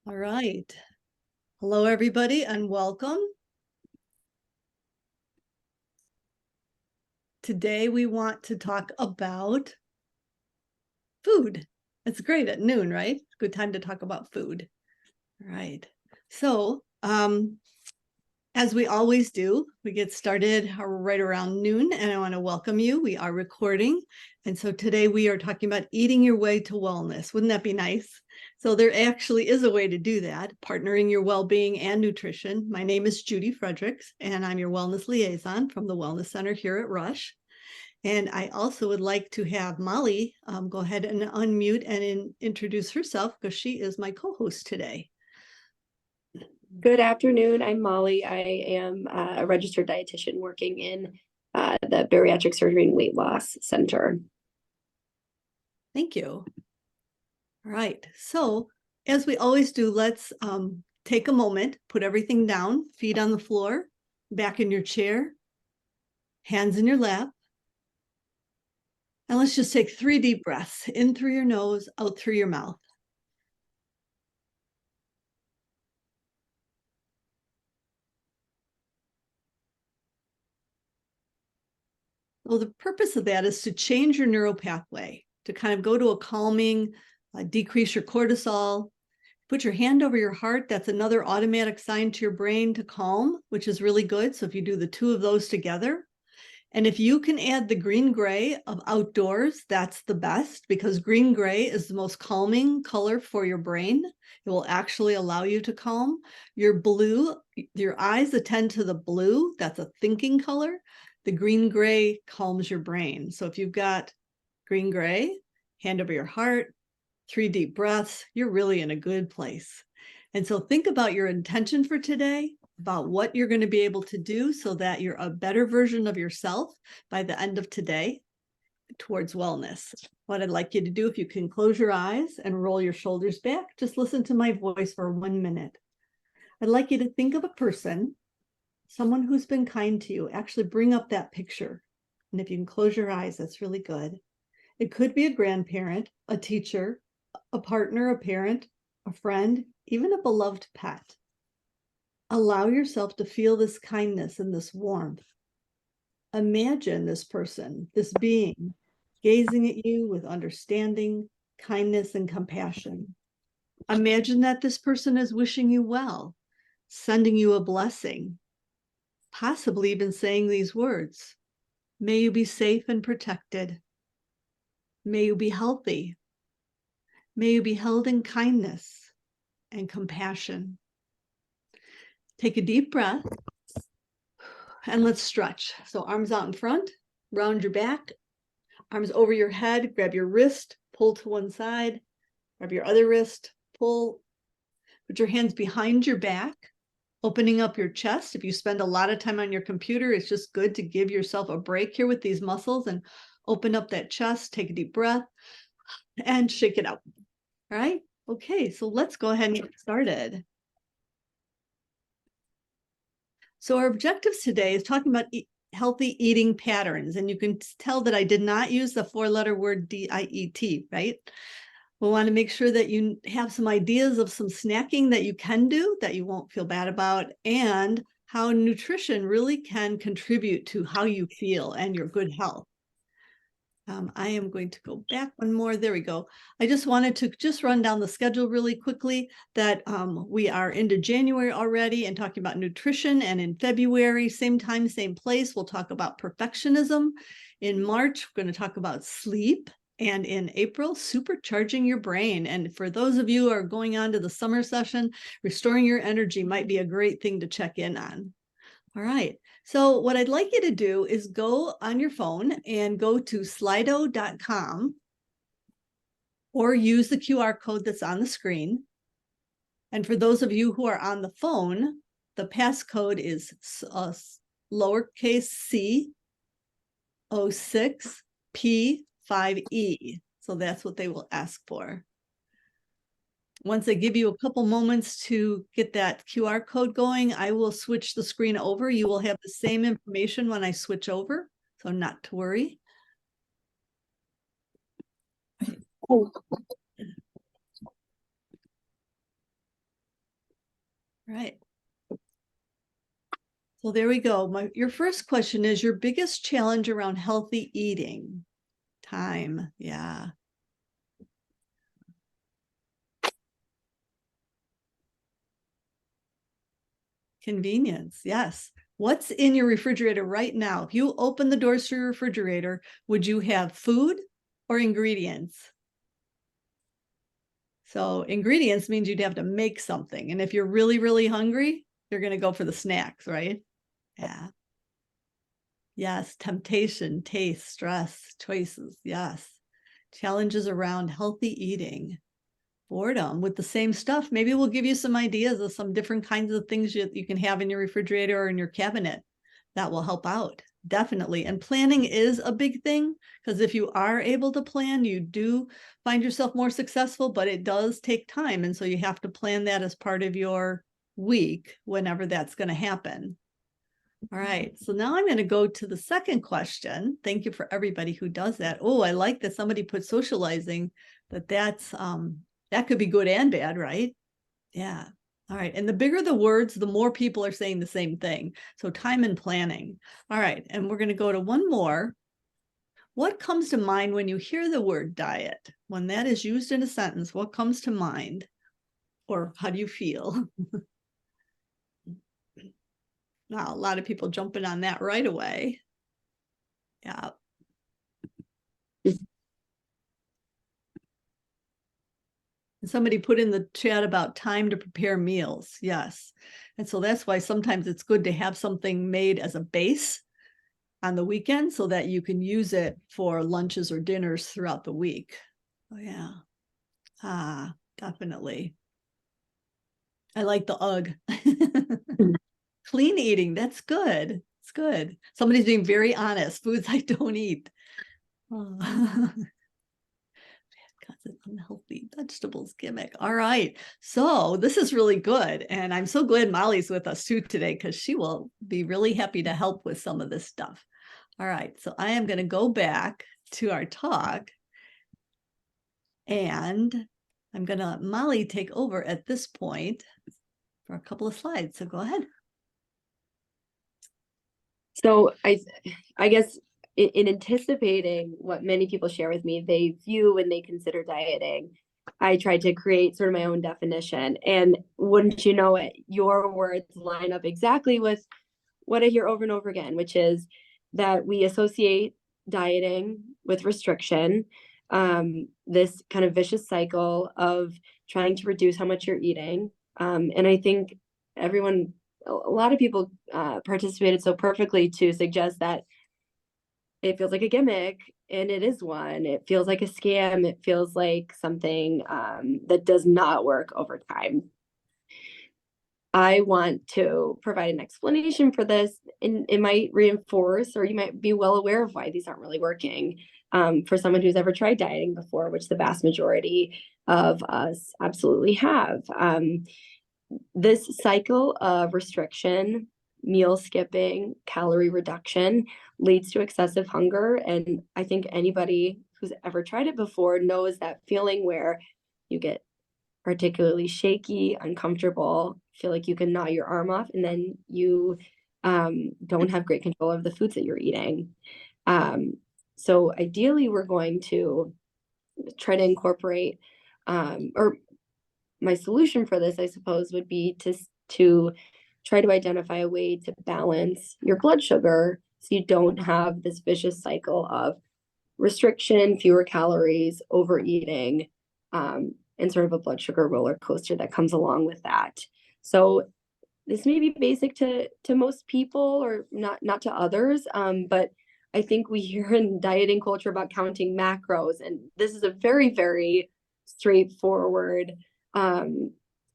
All right. Hello, everybody, and welcome. Today, we want to talk about food. It's great at noon, right? Good time to talk about food. All right. So, as we always do, we get started right around noon, and I want to welcome you. We are recording. And so today we are talking about eating your way to wellness. Wouldn't that be nice? So there actually is a way to do that, partnering your well-being and nutrition. My name is Judy Fredericks, and I'm your wellness liaison from the Wellness Center here at Rush. And I also would like to have Molly go ahead and unmute and introduce herself because she is my co-host today. Good afternoon. I'm Molly. I am a registered dietitian working in the Bariatric Surgery and Weight Loss Center. Thank you. All right. So as we always do, let's take a moment, put everything down, feet on the floor, back in your chair, hands in your lap. And let's just take 3 deep breaths, in through your nose, out through your mouth. Well, the purpose of that is to change your neural pathway, to kind of go to a calming, decrease your cortisol. Put your hand over your heart. That's another automatic sign to your brain to calm, which is really good. So if you do the 2 of those together, and if you can add the green-gray of outdoors, that's the best, because green-gray is the most calming color for your brain. It will actually allow you to calm. Your blue, your eyes attend to the blue. That's a thinking color. The green-gray calms your brain. So if you've got green-gray, hand over your heart, 3 deep breaths, you're really in a good place. And so think about your intention for today, about what you're going to be able to do so that you're a better version of yourself by the end of today towards wellness. What I'd like you to do, if you can close your eyes and roll your shoulders back, just listen to my voice for 1 minute. I'd like you to think of a person, someone who's been kind to you. Actually bring up that picture. And if you can close your eyes, that's really good. It could be a grandparent, a teacher, a partner, a parent, a friend, even a beloved pet. Allow yourself to feel this kindness and this warmth. Imagine this person, this being, gazing at you with understanding, kindness, and compassion. Imagine that this person is wishing you well, sending you a blessing, possibly even saying these words: may you be safe and protected. May you be healthy. May you be held in kindness and compassion. Take a deep breath and let's stretch. So arms out in front, round your back, arms over your head, grab your wrist, pull to one side, grab your other wrist, pull, put your hands behind your back, opening up your chest. If you spend a lot of time on your computer, it's just good to give yourself a break here with these muscles and open up that chest, take a deep breath and shake it out. All right. Okay, so let's go ahead and get started. So our objectives today is talking about healthy eating patterns. And you can tell that I did not use the 4-letter word DIET, right? We want to make sure that you have some ideas of some snacking that you can do that you won't feel bad about, and how nutrition really can contribute to how you feel and your good health. I am going to go back one more. There we go. I just wanted to just run down the schedule really quickly, that we are into January already and talking about nutrition, and in February, same time, same place, we'll talk about perfectionism. In March, we're going to talk about sleep. And in April, supercharging your brain. And for those of you who are going on to the summer session, restoring your energy might be a great thing to check in on. All right. So what I'd like you to do is go on your phone and go to slido.com or use the QR code that's on the screen. And for those of you who are on the phone, the passcode is lowercase c 06 P5E. So that's what they will ask for. Once I give you a couple moments to get that QR code going, I will switch the screen over. You will have the same information when I switch over, so not to worry. Right. So there we go. Your first question is your biggest challenge around healthy eating. Time. Yeah. Convenience. Yes. What's in your refrigerator right now? If you open the doors to your refrigerator, would you have food or ingredients? So ingredients means you'd have to make something. And if you're really, really hungry, you're going to go for the snacks, right? Yeah. Yes. Temptation, taste, stress, choices. Yes. Challenges around healthy eating. Boredom with the same stuff. Maybe we'll give you some ideas of some different kinds of things you can have in your refrigerator or in your cabinet that will help out. Definitely. And planning is a big thing because if you are able to plan, you do find yourself more successful, but it does take time. And so you have to plan that as part of your week whenever that's going to happen. All right. So now I'm going to go to the second question. Thank you for everybody who does that. Oh, I like that somebody put socializing, that's that could be good and bad, right? Yeah. All right. And the bigger the words, the more people are saying the same thing. So time and planning. All right. And we're going to go to one more. What comes to mind when you hear the word diet? When that is used in a sentence, what comes to mind? Or how do you feel? Now, a lot of people jumping on that right away. Yeah. Somebody put in the chat about time to prepare meals. Yes. And so that's why sometimes it's good to have something made as a base on the weekend so that you can use it for lunches or dinners throughout the week. Oh, yeah. Definitely. I like the UGG. Clean eating. That's good. It's good. Somebody's being very honest. Foods I don't eat. Oh. Unhealthy vegetables gimmick. All right. So this is really good. And I'm so glad Molly's with us too today because she will be really happy to help with some of this stuff. All right. So I am going to go back to our talk and I'm going to Molly take over at this point for a couple of slides. So go ahead. So I guess in anticipating what many people share with me, they view when they consider dieting, I tried to create sort of my own definition. And wouldn't you know it, your words line up exactly with what I hear over and over again, which is that we associate dieting with restriction, this kind of vicious cycle of trying to reduce how much you're eating. And I think a lot of people participated so perfectly to suggest that it feels like a gimmick, and it is one. It feels like a scam. It feels like something that does not work over time. I want to provide an explanation for this, and it might reinforce, or you might be well aware of why these aren't really working. For someone who's ever tried dieting before, which the vast majority of us absolutely have. This cycle of restriction, meal skipping, calorie reduction leads to excessive hunger. And I think anybody who's ever tried it before knows that feeling where you get particularly shaky, uncomfortable, feel like you can gnaw your arm off, and then you don't have great control of the foods that you're eating. So ideally, we're going to try to incorporate, or my solution for this, I suppose, would be to try to identify a way to balance your blood sugar so you don't have this vicious cycle of restriction, fewer calories, overeating, and sort of a blood sugar roller coaster that comes along with that. So this may be basic to most people, or not to others, but I think we hear in dieting culture about counting macros, and this is a very, very straightforward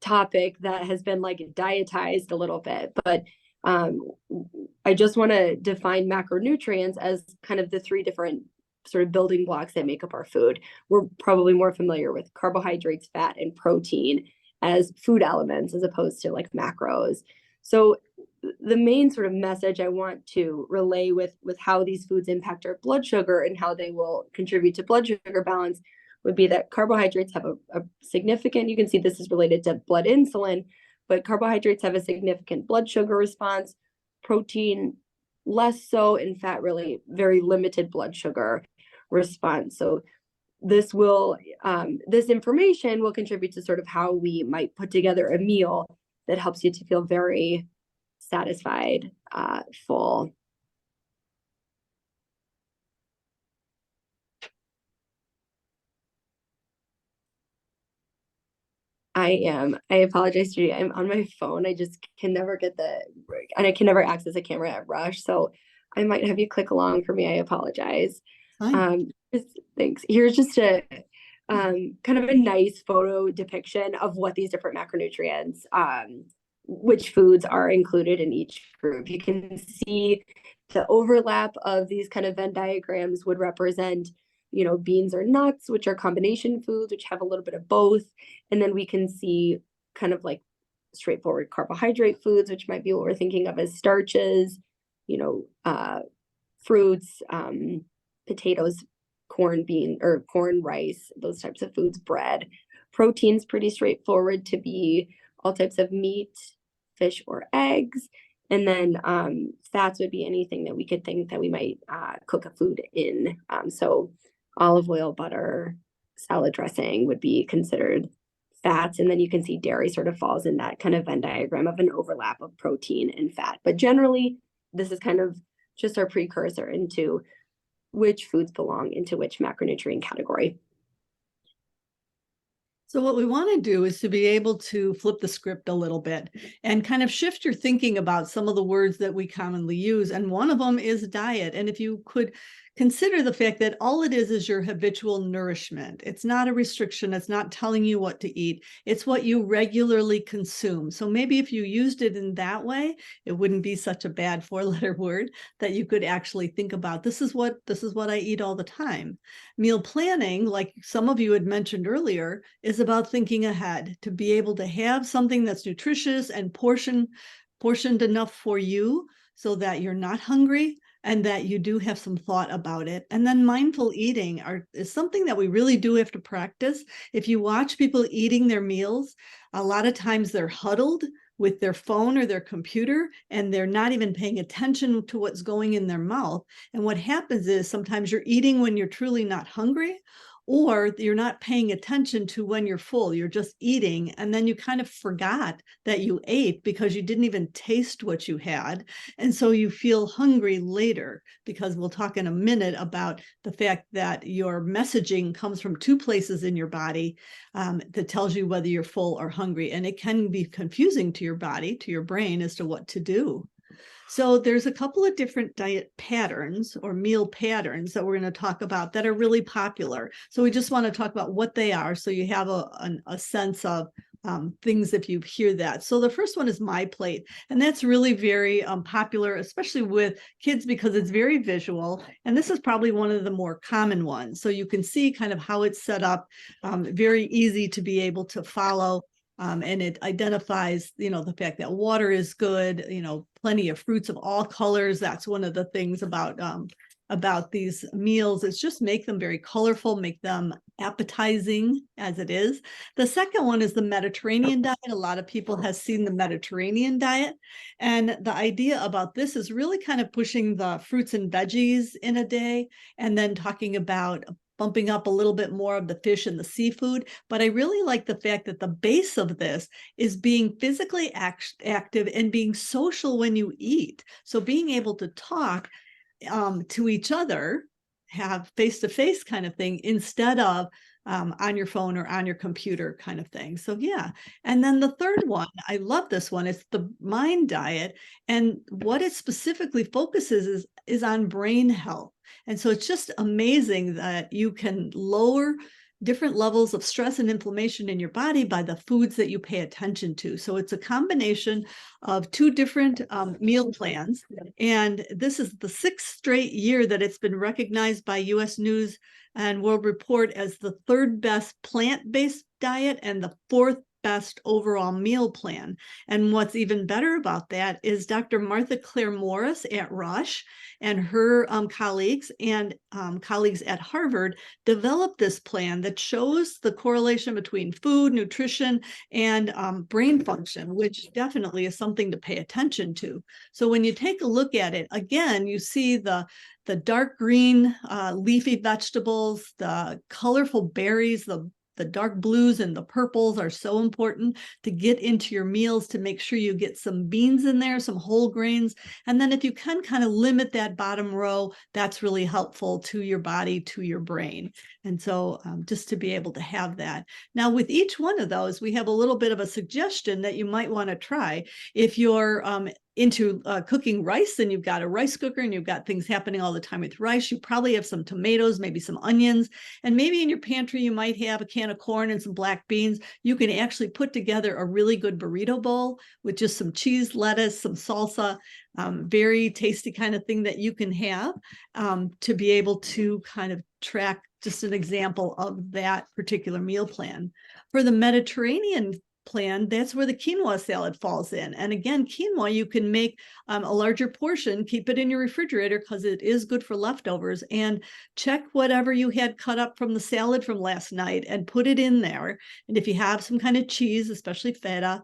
topic that has been like dietized a little bit. But I just want to define macronutrients as kind of the three different sort of building blocks that make up our food. We're probably more familiar with carbohydrates, fat, and protein as food elements as opposed to like macros. So the main sort of message I want to relay with how these foods impact our blood sugar and how they will contribute to blood sugar balance would be that carbohydrates have a significant, you can see this is related to blood insulin, but carbohydrates have a significant blood sugar response, protein less so, and fat really very limited blood sugar response. So this will this information will contribute to sort of how we might put together a meal that helps you to feel very satisfied, full. I apologize, Judy. I'm on my phone. I just can never get and I can never access a camera at Rush. So I might have you click along for me. I apologize. Fine. Thanks. Here's just a kind of a nice photo depiction of what these different macronutrients, which foods are included in each group. You can see the overlap of these kind of Venn diagrams would represent, beans or nuts, which are combination foods, which have a little bit of both. And then we can see kind of like straightforward carbohydrate foods, which might be what we're thinking of as starches, fruits, potatoes, corn, rice, those types of foods, bread. Protein's pretty straightforward to be all types of meat, fish, or eggs. And then fats would be anything that we could think that we might cook a food in. So olive oil, butter, salad dressing would be considered fats. And then you can see dairy sort of falls in that kind of Venn diagram of an overlap of protein and fat. But generally, this is kind of just our precursor into which foods belong into which macronutrient category. So what we want to do is to be able to flip the script a little bit and kind of shift your thinking about some of the words that we commonly use. And one of them is diet. And if you could consider the fact that all it is your habitual nourishment. It's not a restriction. It's not telling you what to eat. It's what you regularly consume. So maybe if you used it in that way, it wouldn't be such a bad 4-letter word that you could actually think about. This is what I eat all the time. Meal planning, like some of you had mentioned earlier, is about thinking ahead to be able to have something that's nutritious and portioned enough for you so that you're not hungry and that you do have some thought about it. And then mindful eating is something that we really do have to practice. If you watch people eating their meals, a lot of times they're huddled with their phone or their computer, and they're not even paying attention to what's going in their mouth. And what happens is sometimes you're eating when you're truly not hungry, or you're not paying attention to when you're full. You're just eating, and then you kind of forgot that you ate because you didn't even taste what you had. And so you feel hungry later, because we'll talk in a minute about the fact that your messaging comes from 2 places in your body that tells you whether you're full or hungry. And it can be confusing to your body, to your brain, as to what to do. So there's a couple of different diet patterns or meal patterns that we're going to talk about that are really popular. So we just want to talk about what they are, so you have a sense of things if you hear that. So the first one is My Plate, and that's really very popular, especially with kids, because it's very visual. And this is probably one of the more common ones. So you can see kind of how it's set up, very easy to be able to follow. And it identifies, the fact that water is good, plenty of fruits of all colors. That's one of the things about these meals, is just make them very colorful, make them appetizing as it is. The second one is the Mediterranean diet. A lot of people have seen the Mediterranean diet. And the idea about this is really kind of pushing the fruits and veggies in a day, and then talking about bumping up a little bit more of the fish and the seafood. But I really like the fact that the base of this is being physically active and being social when you eat. So being able to talk to each other, have face-to-face kind of thing, instead of on your phone or on your computer kind of thing. So yeah. And then the third one, I love this one. It's the Mind Diet. And what it specifically focuses is on brain health. And so it's just amazing that you can lower different levels of stress and inflammation in your body by the foods that you pay attention to. So it's a combination of 2 different meal plans. And this is the 6th straight year that it's been recognized by US News and World Report as the 3rd best plant-based diet and the 4th best overall meal plan. And what's even better about that is Dr. Martha Claire Morris at Rush and her colleagues and colleagues at Harvard developed this plan that shows the correlation between food, nutrition, and brain function, which definitely is something to pay attention to. So when you take a look at it, again, you see the dark green leafy vegetables, the colorful berries, the dark blues and the purples are so important to get into your meals, to make sure you get some beans in there, some whole grains. And then if you can kind of limit that bottom row, that's really helpful to your body, to your brain. And so just to be able to have that. Now, with each one of those, we have a little bit of a suggestion that you might want to try. If you're into cooking rice, and you've got a rice cooker and you've got things happening all the time with rice, you probably have some tomatoes, maybe some onions, and maybe in your pantry you might have a can of corn and some black beans. You can actually put together a really good burrito bowl with just some cheese, lettuce, some salsa, very tasty kind of thing that you can have to be able to kind of track just an example of that particular meal plan. For the Mediterranean plan, that's where the quinoa salad falls in. And again, quinoa, you can make a larger portion, keep it in your refrigerator because it is good for leftovers, and check whatever you had cut up from the salad from last night and put it in there. And if you have some kind of cheese, especially feta,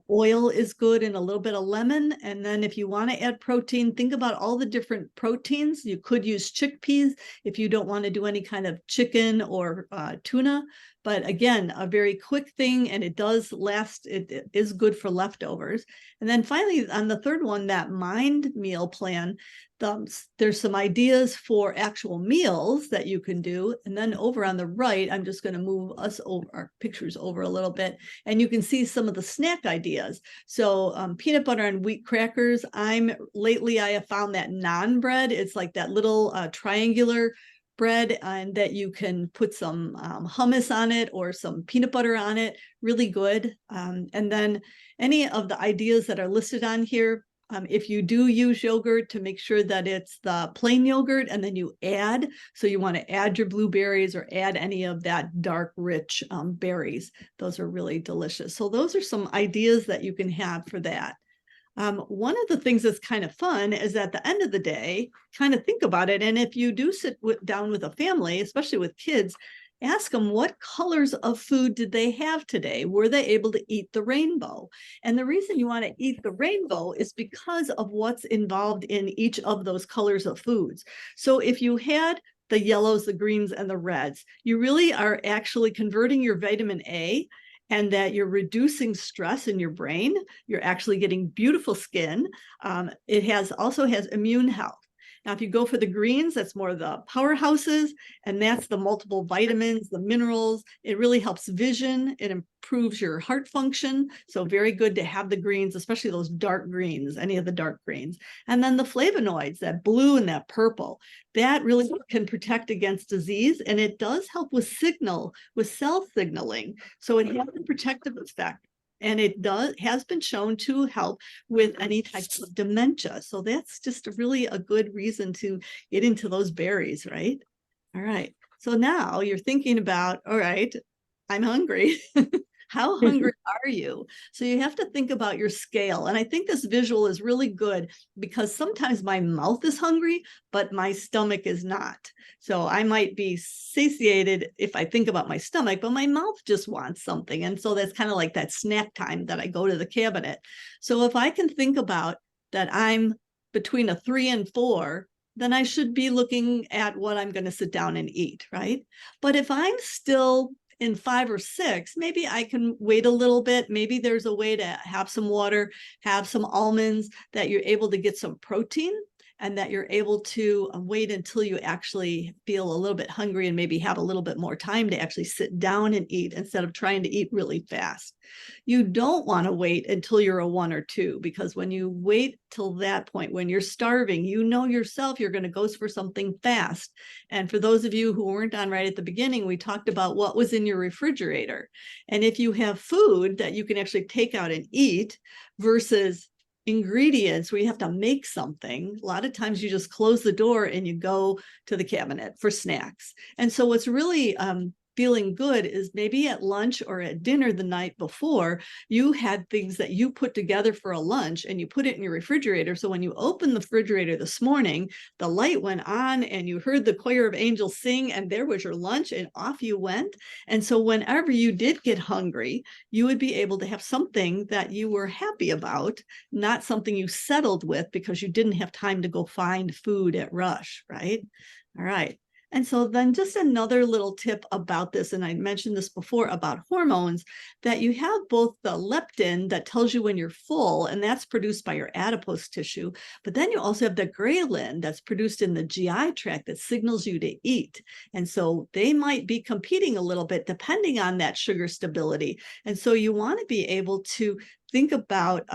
oil is good, and a little bit of lemon. And then if you want to add protein, think about all the different proteins. You could use chickpeas if you don't want to do any kind of chicken or tuna. But again, a very quick thing, and it does last. It is good for leftovers. And then finally, on the third one, that Mind meal plan, there's some ideas for actual meals that you can do. And then over on the right, I'm just going to move us over our pictures over a little bit, and you can see some of the snack ideas. So peanut butter and wheat crackers. Lately I have found that naan bread. It's like that little triangular bread, and that you can put some hummus on it or some peanut butter on it, really good. And then any of the ideas that are listed on here, if you do use yogurt, to make sure that it's the plain yogurt, and then you add, so you want to add your blueberries or add any of that dark, rich berries. Those are really delicious. So those are some ideas that you can have for that. One of the things that's kind of fun is at the end of the day, kind of think about it. And if you do sit down with a family, especially with kids, ask them what colors of food did they have today? Were they able to eat the rainbow? And the reason you want to eat the rainbow is because of what's involved in each of those colors of foods. So if you had the yellows, the greens, and the reds, you really are actually converting your vitamin A, and that you're reducing stress in your brain. You're actually getting beautiful skin. It also has immune health. Now, if you go for the greens, that's more the powerhouses, and that's the multiple vitamins, the minerals. It really helps vision. It improves your heart function. So very good to have the greens, especially those dark greens, any of the dark greens. And then the flavonoids, that blue and that purple, that really can protect against disease. And it does help with cell signaling. So it has a protective effect. And it has been shown to help with any type of dementia. So that's just really a good reason to get into those berries, right? All right. So now you're thinking about, all right, I'm hungry. How hungry are you? So you have to think about your scale. And I think this visual is really good because sometimes my mouth is hungry, but my stomach is not. So I might be satiated if I think about my stomach, but my mouth just wants something. And so that's kind of like that snack time that I go to the cabinet. So if I can think about that I'm between a 3 and 4, then I should be looking at what I'm going to sit down and eat, right? But if I'm still in 5 or 6, maybe I can wait a little bit. Maybe there's a way to have some water, have some almonds, that you're able to get some protein, and that you're able to wait until you actually feel a little bit hungry and maybe have a little bit more time to actually sit down and eat instead of trying to eat really fast. You don't want to wait until you're a 1 or 2, because when you wait till that point, when you're starving, you know yourself, you're going to go for something fast. And for those of you who weren't on right at the beginning, we talked about what was in your refrigerator. And if you have food that you can actually take out and eat versus ingredients where you have to make something, a lot of times you just close the door and you go to the cabinet for snacks. And so what's really feeling good is maybe at lunch or at dinner the night before, you had things that you put together for a lunch and you put it in your refrigerator. So when you open the refrigerator this morning, the light went on and you heard the choir of angels sing, and there was your lunch, and off you went. And so whenever you did get hungry, you would be able to have something that you were happy about, not something you settled with because you didn't have time to go find food at Rush, right? All right. And so then just another little tip about this, and I mentioned this before about hormones, that you have both the leptin that tells you when you're full, and that's produced by your adipose tissue, but then you also have the ghrelin that's produced in the GI tract that signals you to eat. And so they might be competing a little bit depending on that sugar stability. And so you want to be able to think about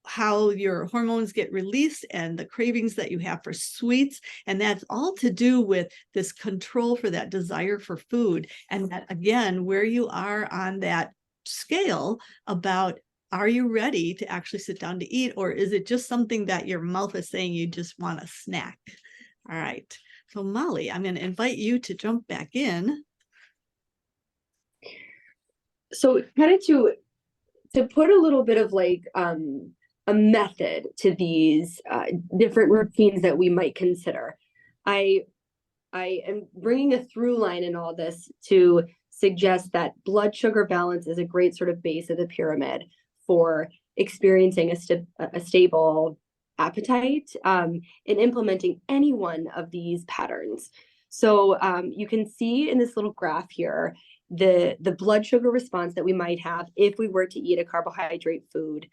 how your hormones get released and the cravings that you have for sweets. And that's all to do with this control for that desire for food. And that, again, where you are on that scale about, are you ready to actually sit down to eat? Or is it just something that your mouth is saying you just want a snack? All right. So Molly, I'm going to invite you to jump back in. So kind of to put a little bit of like a method to these different routines that we might consider. I am bringing a through line in all this to suggest that blood sugar balance is a great sort of base of the pyramid for experiencing a stable appetite and implementing any one of these patterns. So you can see in this little graph here the blood sugar response that we might have if we were to eat a carbohydrate food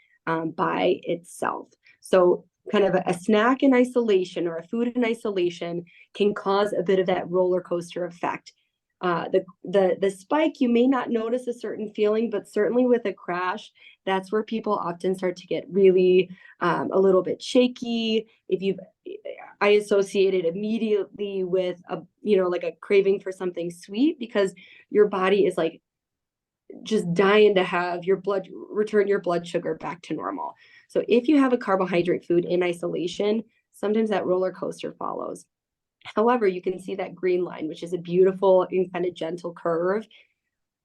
by itself. So kind of a snack in isolation or a food in isolation can cause a bit of that roller coaster effect. The spike, you may not notice a certain feeling, but certainly with a crash, that's where people often start to get really a little bit shaky. I associate it immediately with like a craving for something sweet, because your body is like just dying to have return your blood sugar back to normal. So if you have a carbohydrate food in isolation, sometimes that roller coaster follows. However, you can see that green line, which is a beautiful and kind of gentle curve.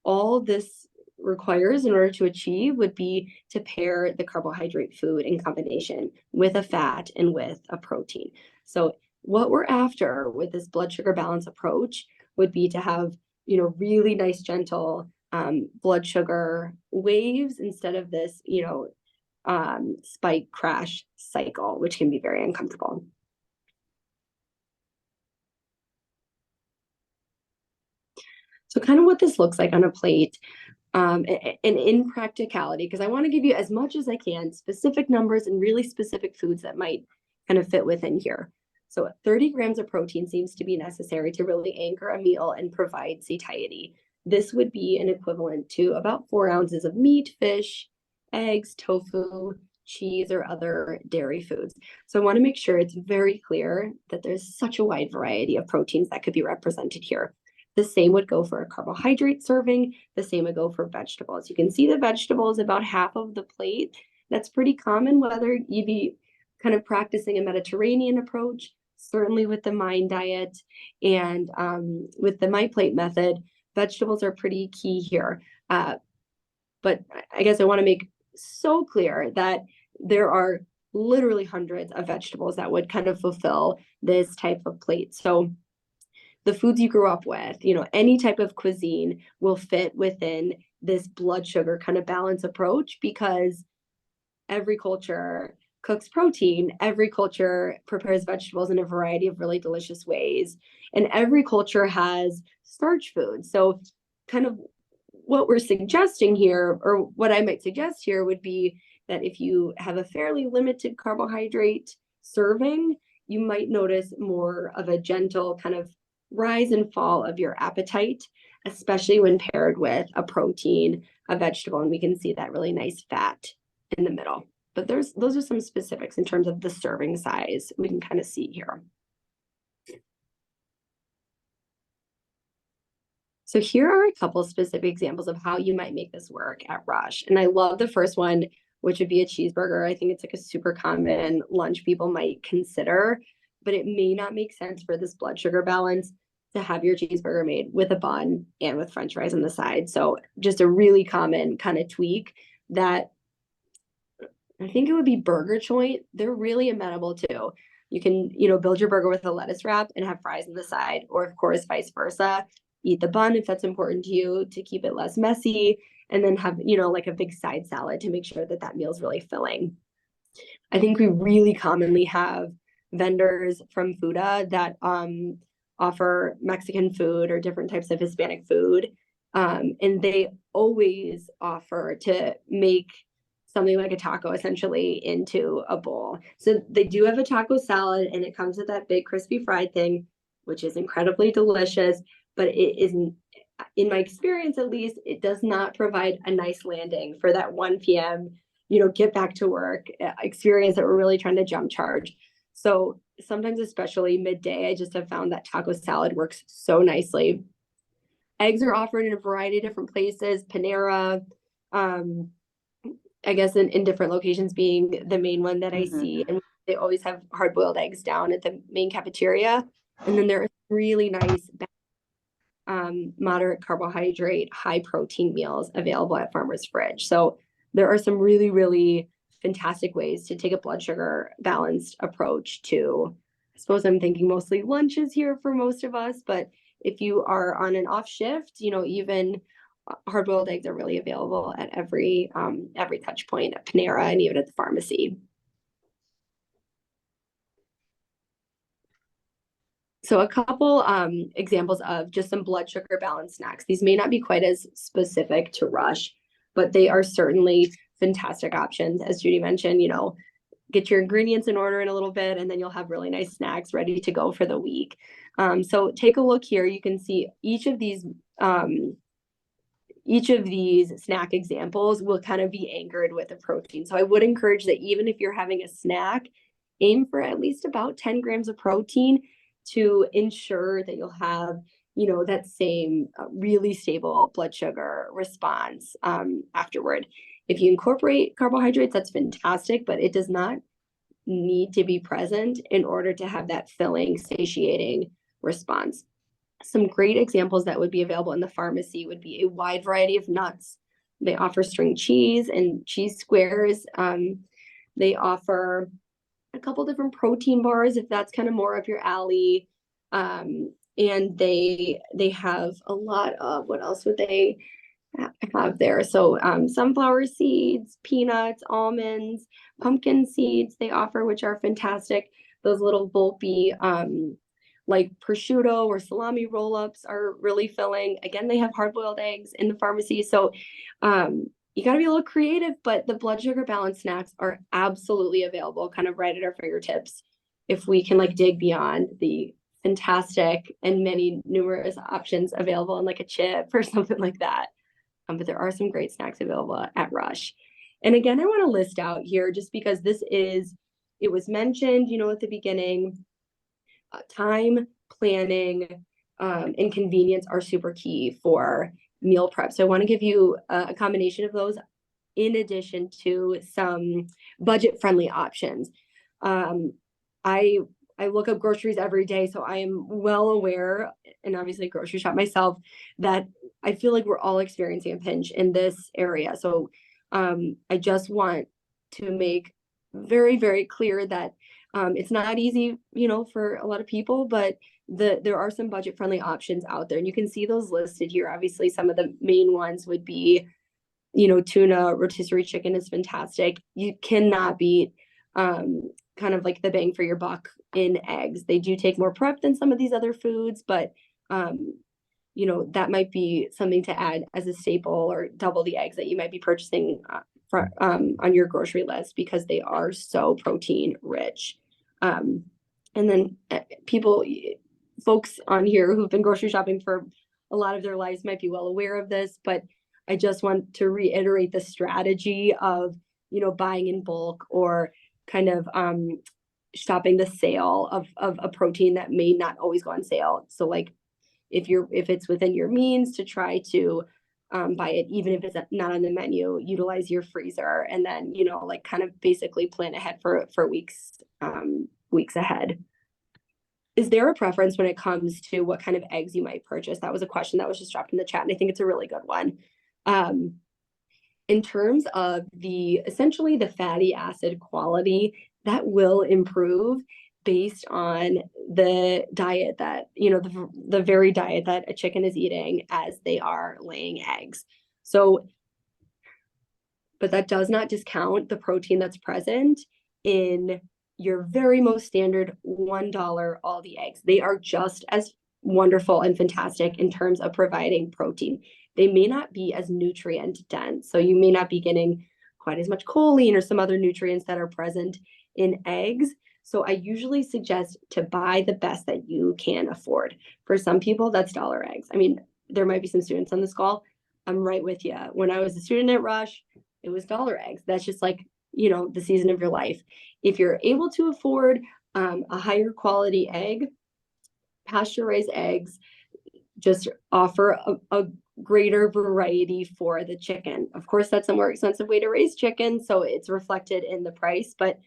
All this requires in order to achieve would be to pair the carbohydrate food in combination with a fat and with a protein. So what we're after with this blood sugar balance approach would be to have, really nice, gentle blood sugar waves instead of this, spike crash cycle, which can be very uncomfortable. So kind of what this looks like on a plate, and in practicality, because I want to give you as much as I can specific numbers and really specific foods that might kind of fit within here. So 30 grams of protein seems to be necessary to really anchor a meal and provide satiety. This would be an equivalent to about 4 ounces of meat, fish, eggs, tofu, cheese, or other dairy foods. So I want to make sure it's very clear that there's such a wide variety of proteins that could be represented here. The same would go for a carbohydrate serving. The same would go for vegetables. You can see the vegetables about half of the plate. That's pretty common, whether you be kind of practicing a Mediterranean approach, certainly with the MIND diet, and with the My Plate method, vegetables are pretty key here. But I guess I want to make so clear that there are literally hundreds of vegetables that would kind of fulfill this type of plate. So the foods you grew up with, any type of cuisine will fit within this blood sugar kind of balance approach, because every culture cooks protein, every culture prepares vegetables in a variety of really delicious ways, and every culture has starch food. So kind of what we're suggesting here, or what I might suggest here, would be that if you have a fairly limited carbohydrate serving, you might notice more of a gentle kind of rise and fall of your appetite, especially when paired with a protein, a vegetable, and we can see that really nice fat in the middle. But those are some specifics in terms of the serving size we can kind of see here. So here are a couple specific examples of how you might make this work at Rush. And I love the first one, which would be a cheeseburger. I think it's like a super common lunch people might consider, but it may not make sense for this blood sugar balance. to have your cheeseburger made with a bun and with French fries on the side. So just a really common kind of tweak that I think it would be Burger Joint. They're really amenable to. You can, build your burger with a lettuce wrap and have fries on the side, or of course, vice versa. Eat the bun if that's important to you to keep it less messy, and then have, like a big side salad to make sure that that meal is really filling. I think we really commonly have vendors from Fuda that offer Mexican food or different types of Hispanic food. And they always offer to make something like a taco essentially into a bowl. So they do have a taco salad, and it comes with that big crispy fried thing, which is incredibly delicious, but it isn't, in my experience at least, it does not provide a nice landing for that 1 p.m., get back to work experience that we're really trying to jump charge. So sometimes, especially midday, I just have found that taco salad works so nicely. Eggs are offered in a variety of different places. Panera, I guess in different locations being the main one that I see. And they always have hard-boiled eggs down at the main cafeteria. And then there are really nice moderate carbohydrate, high protein meals available at Farmer's Fridge. So there are some really, really fantastic ways to take a blood sugar balanced approach to, I suppose I'm thinking mostly lunches here for most of us, but if you are on an off shift, even hard-boiled eggs are really available at every touch point at Panera and even at the pharmacy. So a couple examples of just some blood sugar balanced snacks. These may not be quite as specific to Rush, but they are certainly fantastic options. As Judy mentioned, get your ingredients in order in a little bit, and then you'll have really nice snacks ready to go for the week. So take a look here. You can see each of these snack examples will kind of be anchored with a protein. So I would encourage that even if you're having a snack, aim for at least about 10 grams of protein to ensure that you'll have, that same really stable blood sugar response afterward. If you incorporate carbohydrates, that's fantastic, but it does not need to be present in order to have that filling, satiating response. Some great examples that would be available in the pharmacy would be a wide variety of nuts. They offer string cheese and cheese squares. They offer a couple different protein bars if that's kind of more of your alley. And they have a lot of, what else would they have there? So sunflower seeds, peanuts, almonds, pumpkin seeds they offer, which are fantastic. Those little bulky like prosciutto or salami roll-ups are really filling. Again, they have hard-boiled eggs in the pharmacy. So you got to be a little creative, but the blood sugar balance snacks are absolutely available kind of right at our fingertips if we can dig beyond the fantastic and many numerous options available in like a chip or something like that. But there are some great snacks available at Rush. And again, I want to list out here just because it was mentioned, at the beginning, time, planning, and convenience are super key for meal prep. So I want to give you a combination of those in addition to some budget-friendly options. I look up groceries every day, so I am well aware, and obviously grocery shop myself, that I feel like we're all experiencing a pinch in this area. So I just want to make very, very clear that it's not easy, for a lot of people, but there are some budget-friendly options out there, and you can see those listed here. Obviously, some of the main ones would be, tuna, rotisserie chicken is fantastic. You cannot beat kind of like the bang for your buck in eggs. They do take more prep than some of these other foods, but that might be something to add as a staple or double the eggs that you might be purchasing on your grocery list because they are so protein rich. And then folks on here who've been grocery shopping for a lot of their lives might be well aware of this, but I just want to reiterate the strategy of, buying in bulk or kind of shopping the sale of a protein that may not always go on sale. So like if it's within your means to try to buy it, even if it's not on the menu, utilize your freezer and then, kind of basically plan ahead for weeks ahead. is there a preference when it comes to what kind of eggs you might purchase? That was a question that was just dropped in the chat, and I think it's a really good one. In terms of essentially the fatty acid quality, that will improve based on the diet that, the very diet that a chicken is eating as they are laying eggs. So, but that does not discount the protein that's present in your very most standard $1 Aldi eggs. They are just as wonderful and fantastic in terms of providing protein. They may not be as nutrient dense, so you may not be getting quite as much choline or some other nutrients that are present in eggs. So I usually suggest to buy the best that you can afford. For some people, that's dollar eggs. I mean, there might be some students on this call. I'm right with you. When I was a student at Rush, it was dollar eggs. That's just like, the season of your life. If you're able to afford a higher quality egg, pasture-raised eggs just offer a greater variety for the chicken. Of course, that's a more expensive way to raise chicken, so it's reflected in the price, but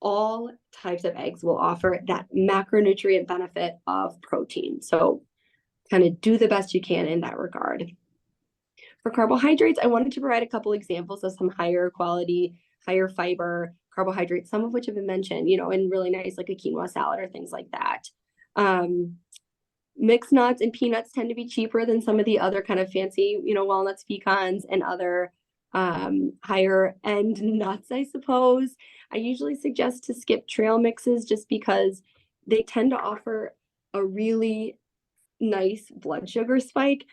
all types of eggs will offer that macronutrient benefit of protein. So kind of do the best you can in that regard. For carbohydrates, I wanted to provide a couple examples of some higher quality, higher fiber carbohydrates, some of which have been mentioned, and really nice, like a quinoa salad or things like that. Mixed nuts and peanuts tend to be cheaper than some of the other kind of fancy, walnuts, pecans, and other higher end nuts, I suppose. I usually suggest to skip trail mixes just because they tend to offer a really nice blood sugar spike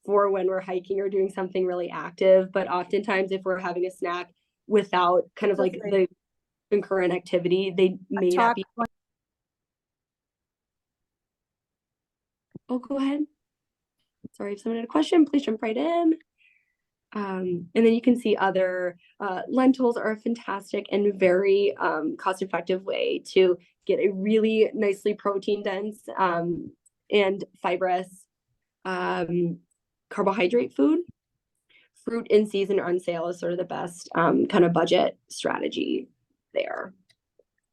for when we're hiking or doing something really active. But oftentimes if we're having a snack without kind of like the concurrent activity, they may not be. Oh, go ahead. Sorry, if someone had a question, please jump right in. And then you can see other lentils are a fantastic and very cost-effective way to get a really nicely protein dense and fibrous carbohydrate food. Fruit in season or on sale is sort of the best kind of budget strategy there.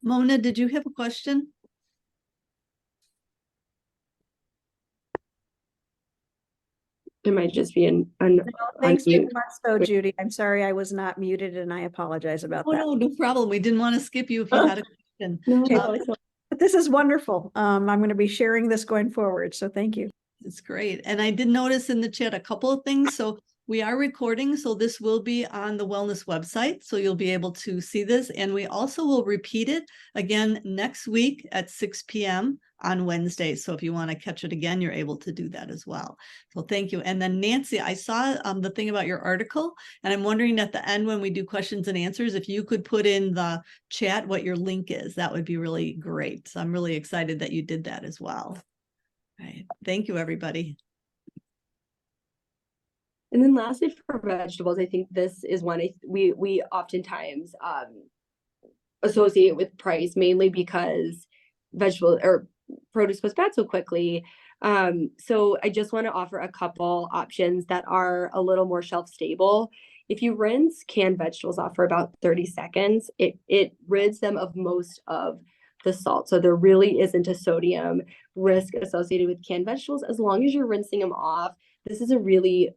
Mona, did you have a question? It might just be Thanks very much, though, Judy. I'm sorry I was not muted, and I apologize about that. No problem. We didn't want to skip you if you had a question. But this is wonderful. I'm going to be sharing this going forward, so thank you. It's great. And I did notice in the chat a couple of things. So we are recording, so this will be on the wellness website, so you'll be able to see this. And we also will repeat it again next week at 6 p.m. on Wednesday. So if you want to catch it again, you're able to do that as well. So thank you. And then Nancy, I saw the thing about your article, and I'm wondering at the end when we do questions and answers, if you could put in the chat what your link is, that would be really great. So I'm really excited that you did that as well. All right. Thank you, everybody. And then lastly, for vegetables, I think this is one we oftentimes associate with price, mainly because vegetable or produce goes bad so quickly. So I just want to offer a couple options that are a little more shelf stable. If you rinse canned vegetables off for about 30 seconds, it rids them of most of the salt. So there really isn't a sodium risk associated with canned vegetables as long as you're rinsing them off. This is a really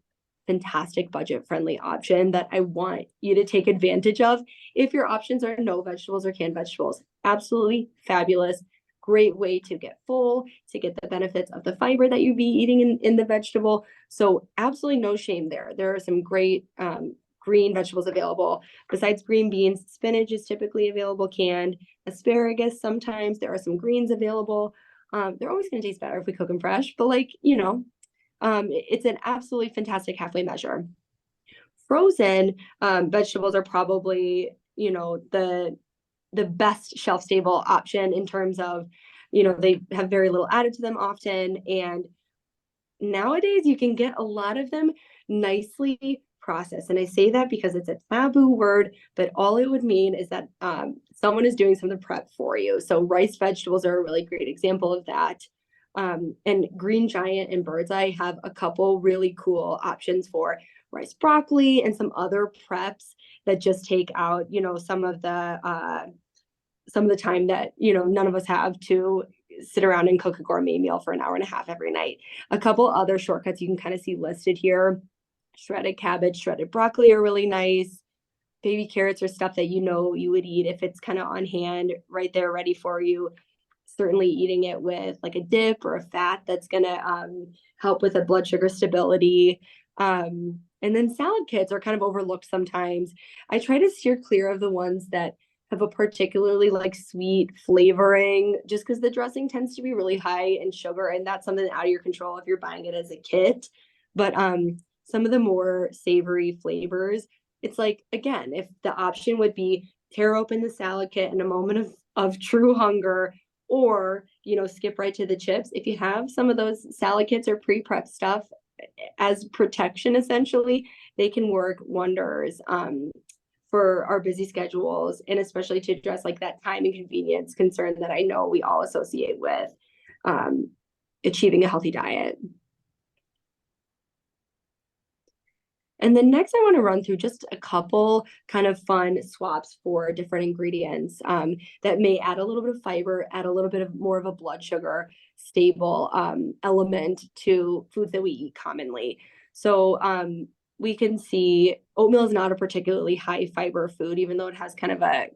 fantastic budget friendly option that I want you to take advantage of. If your options are no vegetables or canned vegetables, absolutely fabulous. Great way to get full, to get the benefits of the fiber that you'd be eating in the vegetable. So absolutely no shame there. There are some great green vegetables available. Besides green beans, spinach is typically available canned, asparagus sometimes. There are some greens available. They're always going to taste better if we cook them fresh, but it's an absolutely fantastic halfway measure. Frozen vegetables are probably, the best shelf stable option in terms of, they have very little added to them often. And nowadays you can get a lot of them nicely processed. And I say that because it's a taboo word, but all it would mean is that someone is doing some of the prep for you. So rice vegetables are a really great example of that. And Green Giant and Bird's Eye have a couple really cool options for rice broccoli and some other preps that just take out, some of the some of the time that, you know, none of us have to sit around and cook a gourmet meal for an hour and a half every night. A couple other shortcuts you can kind of see listed here. Shredded cabbage, shredded broccoli are really nice. Baby carrots are stuff that you know you would eat if it's kind of on hand right there ready for you. Certainly eating it with like a dip or a fat that's going to help with the blood sugar stability. And then salad kits are kind of overlooked sometimes. I try to steer clear of the ones that have a particularly like sweet flavoring, just because the dressing tends to be really high in sugar, and that's something out of your control if you're buying it as a kit. But some of the more savory flavors, it's like, again, if the option would be tear open the salad kit in a moment of true hunger, or, you know, skip right to the chips. If you have some of those salad kits or pre-prep stuff as protection, essentially, they can work wonders for our busy schedules, and especially to address like that time and convenience concern that I know we all associate with achieving a healthy diet. And then next, I want to run through just a couple kind of fun swaps for different ingredients that may add a little bit of fiber, add a little bit of more of a blood sugar stable element to foods that we eat commonly. So we can see oatmeal is not a particularly high fiber food, even though it has kind of a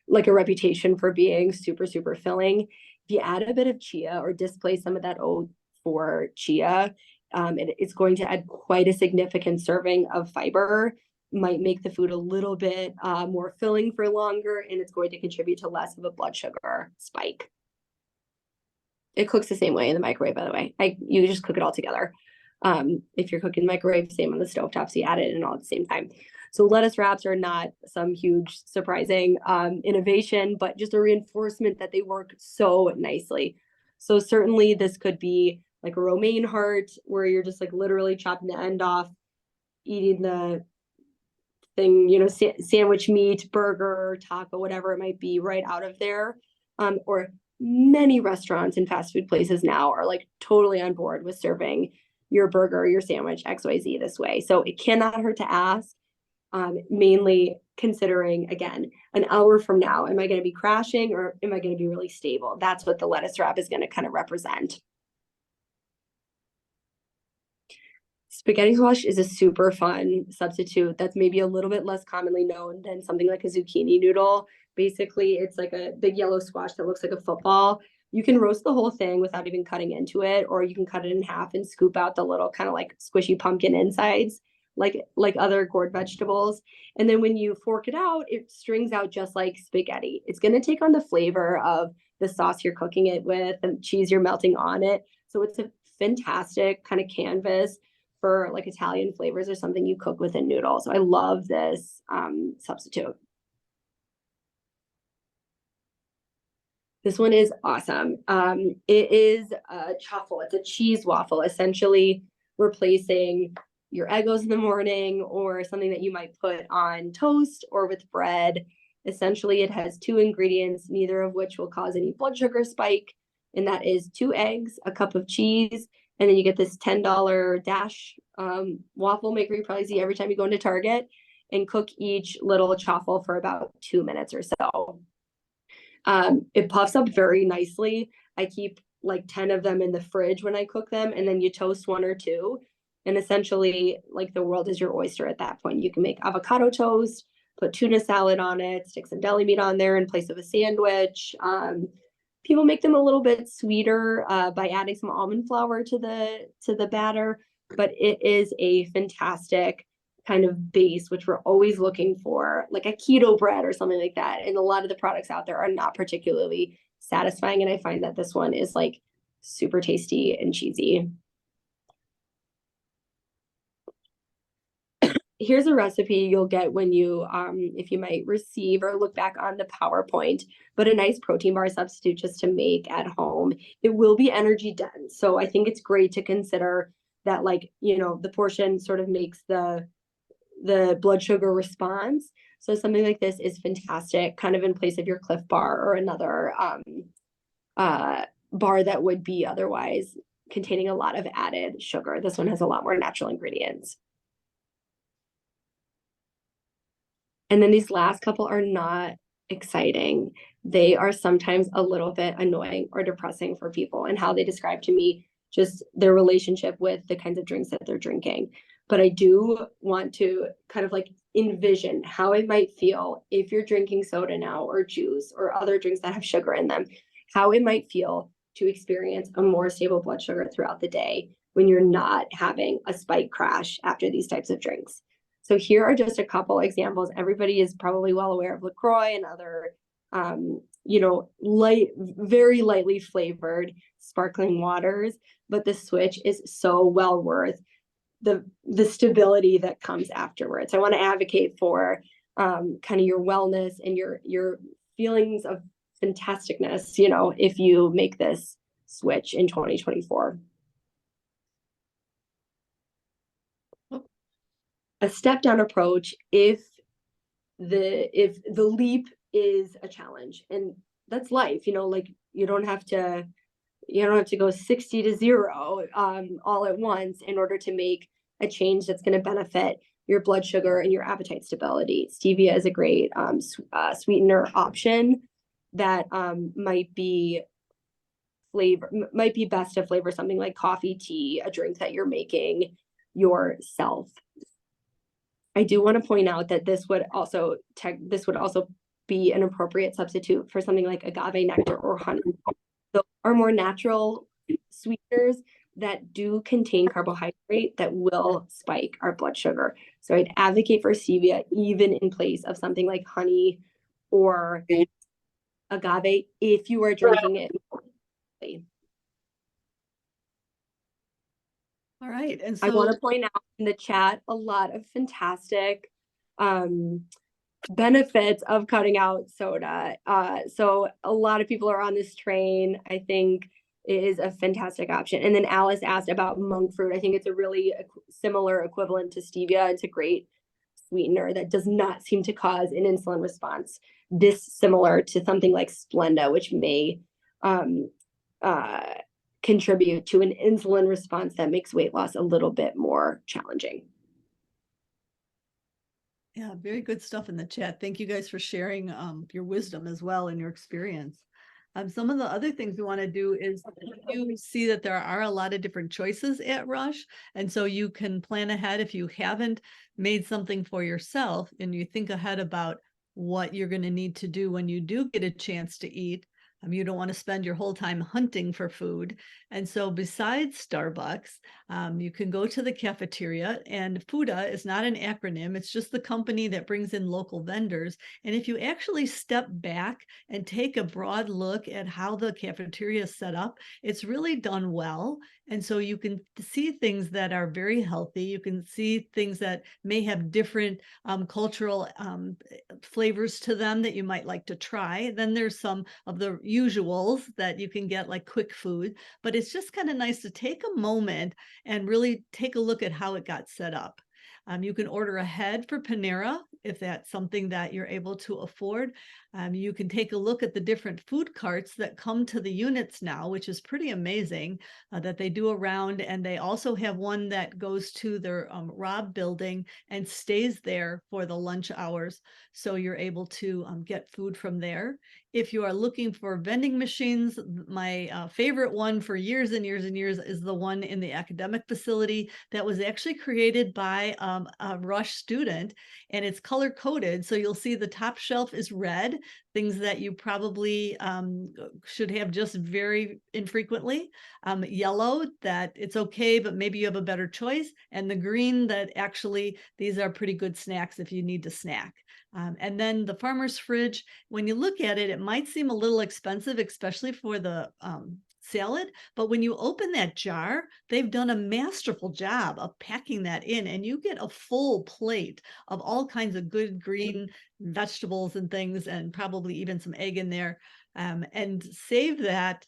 like a reputation for being super, super filling. If you add a bit of chia or displace some of that oat for chia, it's going to add quite a significant serving of fiber, might make the food a little bit more filling for longer, and it's going to contribute to less of a blood sugar spike. It cooks the same way in the microwave, by the way. You just cook it all together. If you're cooking microwave, same on the stovetop, so you add it in all at the same time. So lettuce wraps are not some huge surprising innovation, but just a reinforcement that they work so nicely. So certainly this could be like a romaine heart, where you're just like literally chopping the end off, eating the thing, you know, sandwich meat, burger, taco, whatever it might be, right out of there. Or many restaurants and fast food places now are like totally on board with serving your burger, your sandwich, XYZ this way. So it cannot hurt to ask, mainly considering, again, an hour from now, am I going to be crashing or am I going to be really stable? That's what the lettuce wrap is going to kind of represent. Spaghetti squash is a super fun substitute that's maybe a little bit less commonly known than something like a zucchini noodle. Basically, it's like a big yellow squash that looks like a football. You can roast the whole thing without even cutting into it, or you can cut it in half and scoop out the little kind of like squishy pumpkin insides, like other gourd vegetables. And then when you fork it out, it strings out just like spaghetti. It's going to take on the flavor of the sauce you're cooking it with and cheese you're melting on it. So it's a fantastic kind of canvas for like Italian flavors or something you cook with a noodle. So I love this substitute. This one is awesome. It is a truffle. It's a cheese waffle, essentially replacing your Eggos in the morning or something that you might put on toast or with bread. Essentially, it has two ingredients, neither of which will cause any blood sugar spike. And that is 2 eggs, a cup of cheese, and then you get this $10 Dash waffle maker you probably see every time you go into Target, and cook each little chaffle for about 2 minutes or so. It puffs up very nicely. I keep like 10 of them in the fridge when I cook them, and then you toast 1 or 2. And essentially, like, the world is your oyster at that point. You can make avocado toast, put tuna salad on it, stick some deli meat on there in place of a sandwich. People make them a little bit sweeter by adding some almond flour to the batter, but it is a fantastic kind of base, which we're always looking for, like a keto bread or something like that. And a lot of the products out there are not particularly satisfying, and I find that this one is like super tasty and cheesy. Here's a recipe you'll get when you, if you might receive or look back on the PowerPoint, but a nice protein bar substitute just to make at home. It will be energy dense. So I think it's great to consider that, like, you know, the portion sort of makes the blood sugar response. So something like this is fantastic, kind of in place of your Cliff Bar or another bar that would be otherwise containing a lot of added sugar. This one has a lot more natural ingredients. And then these last couple are not exciting. They are sometimes a little bit annoying or depressing for people, and how they describe to me just their relationship with the kinds of drinks that they're drinking. But I do want to kind of like envision how it might feel if you're drinking soda now, or juice, or other drinks that have sugar in them, how it might feel to experience a more stable blood sugar throughout the day when you're not having a spike crash after these types of drinks. So here are just a couple examples. Everybody is probably well aware of LaCroix and other, very lightly flavored sparkling waters, but the switch is so well worth the stability that comes afterwards. I want to advocate for kind of your wellness and your feelings of fantasticness, if you make this switch in 2024. A step down approach if the leap is a challenge, and that's life, like you don't have to go 60 to 0 all at once in order to make a change that's going to benefit your blood sugar and your appetite stability. Stevia is a great sweetener option that might be best to flavor something like coffee, tea, a drink that you're making yourself. I do want to point out that this would also be an appropriate substitute for something like agave nectar or honey. Those are more natural sweeteners that do contain carbohydrate that will spike our blood sugar. So I'd advocate for stevia even in place of something like honey or agave if you are drinking it. All right. And I want so to point out in the chat a lot of fantastic benefits of cutting out soda. So a lot of people are on this train. I think it is a fantastic option. And then Alice asked about monk fruit. I think it's a really similar equivalent to stevia. It's a great sweetener that does not seem to cause an insulin response dissimilar to something like Splenda, which may contribute to an insulin response that makes weight loss a little bit more challenging. yeah, very good stuff in the chat. Thank you guys for sharing your wisdom as well and your experience. Some of the other things we want to do is you see that there are a lot of different choices at Rush. And so you can plan ahead if you haven't made something for yourself and you think ahead about what you're going to need to do when you do get a chance to eat. You don't want to spend your whole time hunting for food. And so besides Starbucks, you can go to the cafeteria, and FUTA is not an acronym. It's just the company that brings in local vendors. And if you actually step back and take a broad look at how the cafeteria is set up, it's really done well. And so you can see things that are very healthy. You can see things that may have different cultural flavors to them that you might like to try. Then there's some of the usuals that you can get, like quick food, but it's just kind of nice to take a moment and really take a look at how it got set up. You can order ahead for Panera if that's something that you're able to afford. You can take a look at the different food carts that come to the units now, which is pretty amazing that they do around. And they also have one that goes to their Robb building and stays there for the lunch hours. So you're able to get food from there. If you are looking for vending machines, my favorite one for years and years and years is the one in the academic facility that was actually created by a Rush student, and it's color coded. So you'll see the top shelf is red, things that you probably should have just very infrequently. Yellow, that it's okay, but maybe you have a better choice. And the green, that actually these are pretty good snacks if you need to snack. And then the farmer's fridge, when you look at it, it might seem a little expensive, especially for the salad. But when you open that jar, they've done a masterful job of packing that in, and you get a full plate of all kinds of good green vegetables and things, and probably even some egg in there. And save that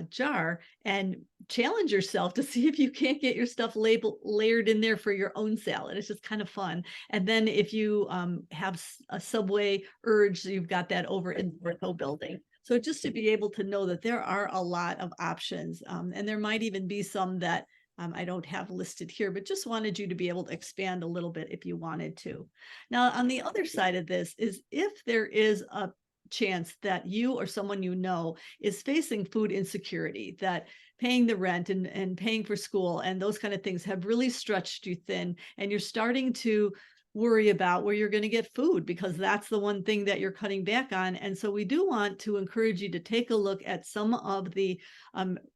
jar and challenge yourself to see if you can't get your stuff layered in there for your own salad. It's just kind of fun. And then if you have a Subway urge, you've got that over in the Bertho building. So just to be able to know that there are a lot of options, and there might even be some that I don't have listed here, but just wanted you to be able to expand a little bit if you wanted to. Now, on the other side of this is if there is a chance that you or someone you know is facing food insecurity, that paying the rent and paying for school and those kind of things have really stretched you thin, and you're starting to worry about where you're going to get food because that's the one thing that you're cutting back on. And so we do want to encourage you to take a look at some of the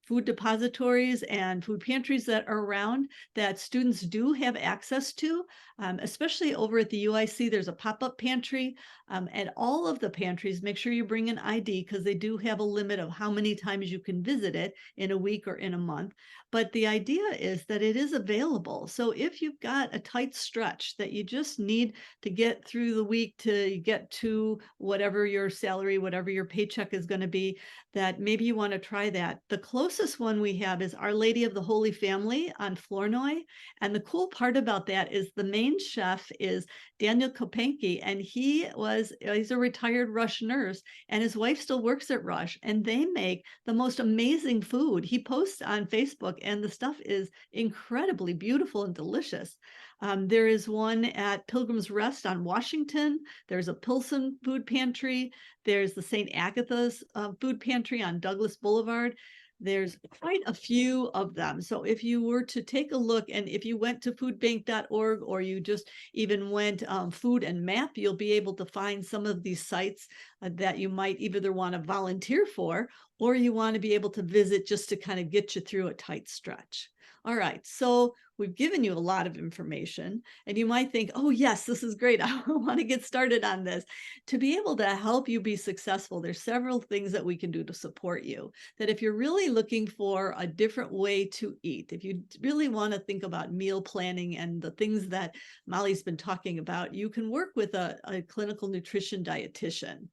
food depositories and food pantries that are around that students do have access to, especially over at the UIC. There's a pop-up pantry, and all of the pantries, make sure you bring an ID because they do have a limit of how many times you can visit it in a week or in a month. But the idea is that it is available. So if you've got a tight stretch that you just need to get through the week to get to whatever your salary, whatever your paycheck is going to be, that maybe you want to try that. The closest one we have is Our Lady of the Holy Family on Flournoy. And the cool part about that is the main chef is Daniel Kopenke, and he's a retired Rush nurse, and his wife still works at Rush, and they make the most amazing food. He posts on Facebook, and the stuff is incredibly beautiful and delicious. There is one at Pilgrim's Rest on Washington. There's a Pilsen food pantry. There's the St. Agatha's food pantry on Douglas Boulevard. There's quite a few of them. So if you were to take a look, and if you went to foodbank.org or you just even went Food and Map, you'll be able to find some of these sites that you might either want to volunteer for or you want to be able to visit just to kind of get you through a tight stretch. All right, so we've given you a lot of information, and you might think, oh yes, this is great. I want to get started on this. To be able to help you be successful, there's several things that we can do to support you. That if you're really looking for a different way to eat, if you really want to think about meal planning and the things that Molly's been talking about, you can work with a clinical nutrition dietitian.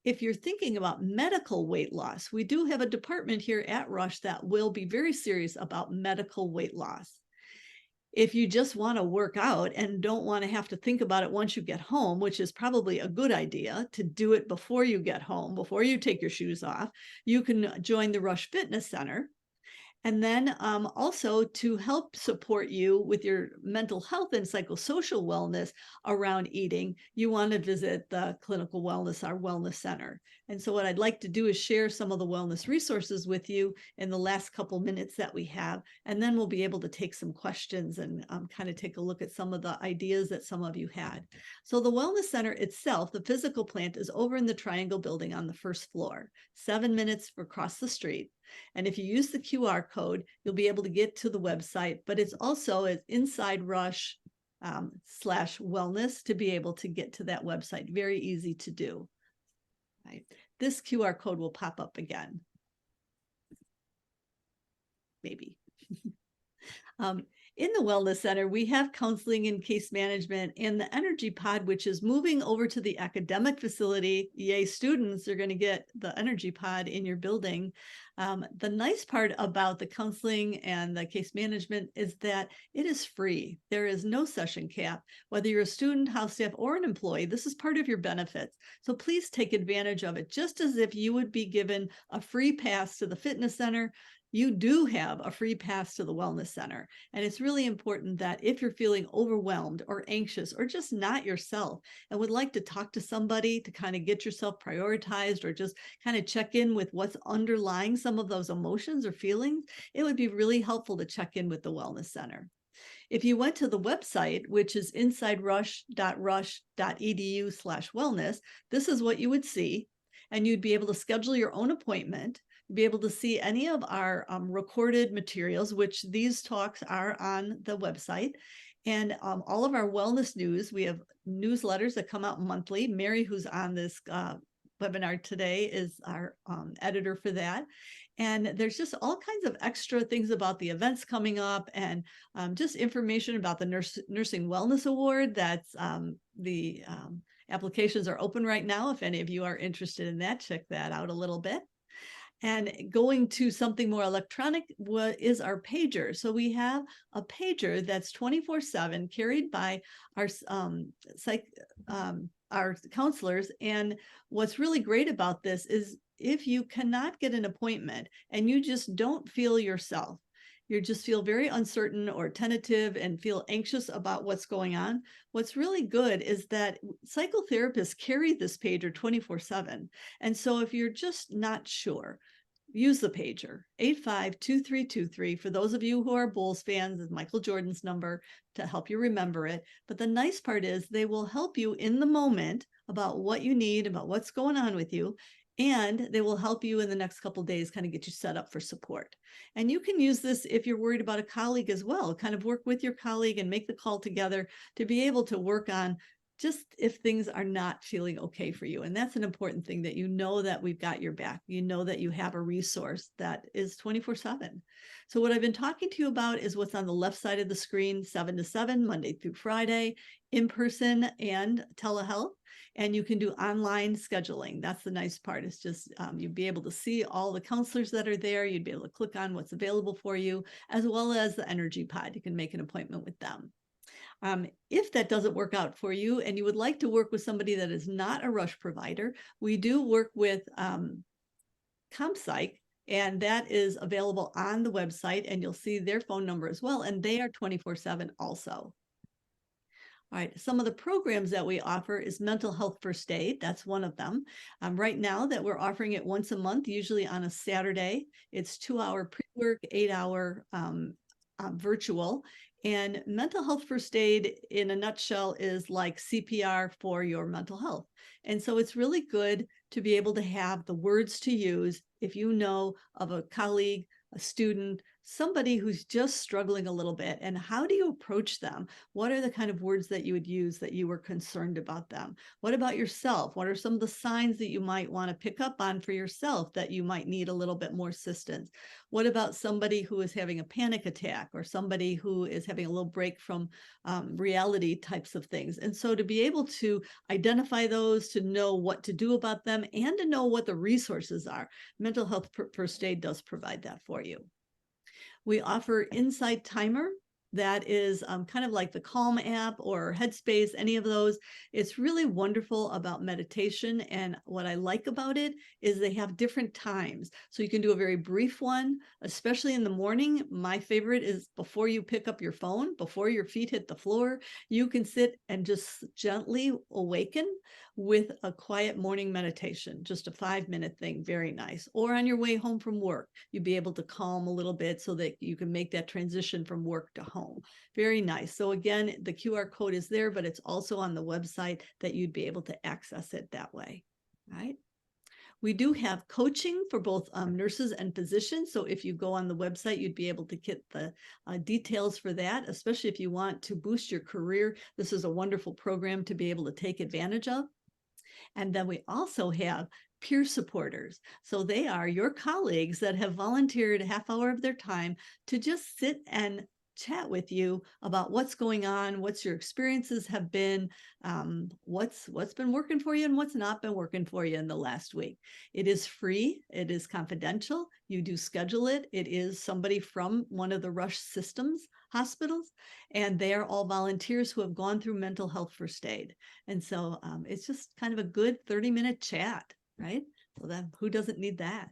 If you're thinking about medical weight loss, we do have a department here at Rush that will be very serious about medical weight loss. If you just want to work out and don't want to have to think about it once you get home, which is probably a good idea to do it before you get home, before you take your shoes off, you can join the Rush Fitness Center. And then also to help support you with your mental health and psychosocial wellness around eating, you want to visit the Clinical Wellness, our wellness center. And so what I'd like to do is share some of the wellness resources with you in the last couple minutes that we have, and then we'll be able to take some questions and kind of take a look at some of the ideas that some of you had. So the wellness center itself, the physical plant, is over in the Triangle building on the first floor, 7 minutes across the street. And if you use the QR code, you'll be able to get to the website, but it's also as Inside Rush /wellness to be able to get to that website. Very easy to do. Right. This QR code will pop up again. Maybe. In the Wellness Center, we have counseling and case management and the Energy Pod, which is moving over to the academic facility. Yay, students are going to get the Energy Pod in your building. The nice part about the counseling and the case management is that it is free. There is no session cap. Whether you're a student, house staff, or an employee, this is part of your benefits. So please take advantage of it, just as if you would be given a free pass to the fitness center. You do have a free pass to the wellness center. And it's really important that if you're feeling overwhelmed or anxious or just not yourself and would like to talk to somebody to kind of get yourself prioritized or just kind of check in with what's underlying some of those emotions or feelings, it would be really helpful to check in with the wellness center. If you went to the website, which is insiderush.rush.edu/wellness, this is what you would see, and you'd be able to schedule your own appointment. Be able to see any of our recorded materials, which these talks are on the website, and all of our wellness news. We have newsletters that come out monthly. Mary, who's on this webinar today, is our editor for that. And there's just all kinds of extra things about the events coming up, and just information about the Nursing Wellness Award. That's the applications are open right now. If any of you are interested in that, check that out a little bit. And going to something more electronic is our pager. So we have a pager that's 24/7 carried by our our counselors. And what's really great about this is if you cannot get an appointment and you just don't feel yourself, you just feel very uncertain or tentative and feel anxious about what's going on, what's really good is that psychotherapists carry this pager 24/7. And so if you're just not sure, use the pager 852323. For those of you who are Bulls fans, is Michael Jordan's number to help you remember it. But the nice part is they will help you in the moment about what you need, about what's going on with you. And they will help you in the next couple of days, kind of get you set up for support. And you can use this if you're worried about a colleague as well, kind of work with your colleague and make the call together to be able to work on just if things are not feeling okay for you. And that's an important thing, that you know that we've got your back. You know that you have a resource that is 24/7. So what I've been talking to you about is what's on the left side of the screen, 7 to 7, Monday through Friday, in person and telehealth. And you can do online scheduling. That's the nice part. It's just you'd be able to see all the counselors that are there. You'd be able to click on what's available for you, as well as the Energy Pod. You can make an appointment with them. If that doesn't work out for you and you would like to work with somebody that is not a Rush provider, we do work with ComPsych, and that is available on the website, and you'll see their phone number as well, and they are 24/7 also. All right, some of the programs that we offer is mental health first aid. That's one of them. Right now that we're offering it once a month, usually on a Saturday. It's 2-hour pre-work, 8-hour virtual. And mental health first aid in a nutshell is like CPR for your mental health. And so it's really good to be able to have the words to use if you know of a colleague, a student, somebody who's just struggling a little bit. And how do you approach them? What are the kind of words that you would use that you were concerned about them? What about yourself? What are some of the signs that you might want to pick up on for yourself that you might need a little bit more assistance? What about somebody who is having a panic attack, or somebody who is having a little break from reality types of things? And so to be able to identify those, to know what to do about them, and to know what the resources are, mental health first aid does provide that for you. We offer Insight Timer. That is kind of like the Calm app or Headspace, any of those. It's really wonderful about meditation. And what I like about it is they have different times. So you can do a very brief one, especially in the morning. My favorite is before you pick up your phone, before your feet hit the floor, you can sit and just gently awaken with a quiet morning meditation, just a 5-minute thing, very nice. Or on your way home from work, you'd be able to calm a little bit so that you can make that transition from work to home. Very nice. So again, the QR code is there, but it's also on the website that you'd be able to access it that way, right? We do have coaching for both nurses and physicians. So if you go on the website, you'd be able to get the details for that, especially if you want to boost your career. This is a wonderful program to be able to take advantage of. And then we also have peer supporters. So they are your colleagues that have volunteered a half hour of their time to just sit and chat with you about what's going on, what's your experiences have been, what's been working for you and what's not been working for you in the last week. It is free. It is confidential. You do schedule it. It is somebody from one of the Rush Systems hospitals, and they are all volunteers who have gone through mental health first aid. And so it's just kind of a good 30-minute chat, right? So then who doesn't need that?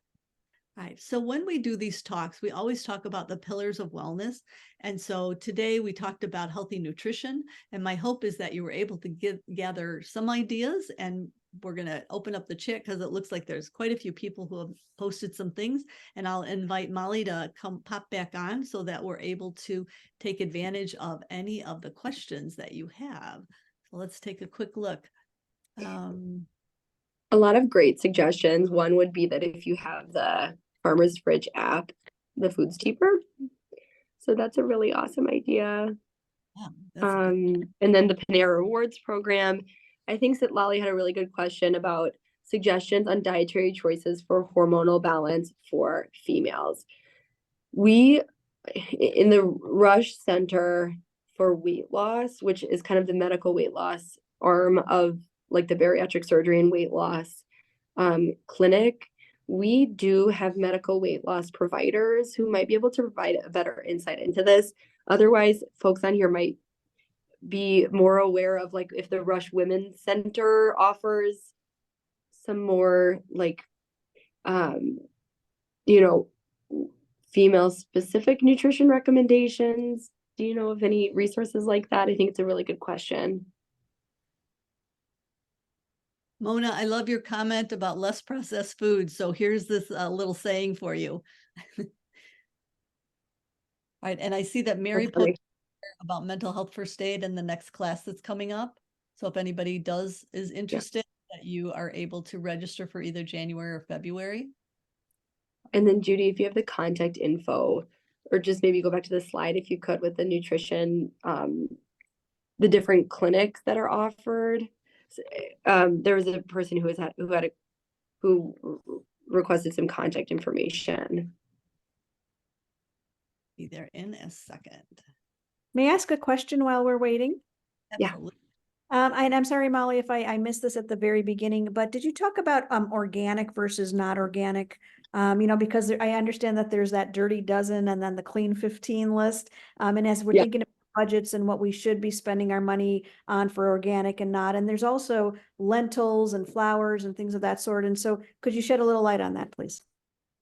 All right. So when we do these talks, we always talk about the pillars of wellness. And so today we talked about healthy nutrition. And my hope is that you were able to gather some ideas. And we're going to open up the chat because it looks like there's quite a few people who have posted some things. And I'll invite Molly to come pop back on so that we're able to take advantage of any of the questions that you have. So let's take a quick look. A lot of great suggestions. One would be that if you have the Farmer's Fridge app, the food's cheaper. So that's a really awesome idea. Yeah, and then the Panera Rewards program. I think that Lolly had a really good question about suggestions on dietary choices for hormonal balance for females. We, in the Rush Center for Weight Loss, which is kind of the medical weight loss arm of like the bariatric surgery and weight loss clinic, we do have medical weight loss providers who might be able to provide a better insight into this. Otherwise, folks on here might be more aware of like if the Rush Women's Center offers some more like, female specific nutrition recommendations. Do you know of any resources like that? I think it's a really good question. Mona, I love your comment about less processed food. So here's this little saying for you. All right, and I see that Mary That's put funny. about mental health first aid in the next class that's coming up. So if anybody is interested, that you are able to register for either January or February. And then Judy, if you have the contact info, or just maybe go back to the slide if you could with the nutrition, the different clinics that are offered. There was a person who requested some contact information. Be there in a second. May I ask a question while we're waiting? Yeah. Absolutely. And I'm sorry, Molly, if I missed this at the very beginning, but did you talk about organic versus not organic? Because I understand that there's that dirty dozen and then the clean 15 list. And as we're Yeah. thinking of budgets and what we should be spending our money on for organic and not, and there's also lentils and flours and things of that sort. And so could you shed a little light on that, please?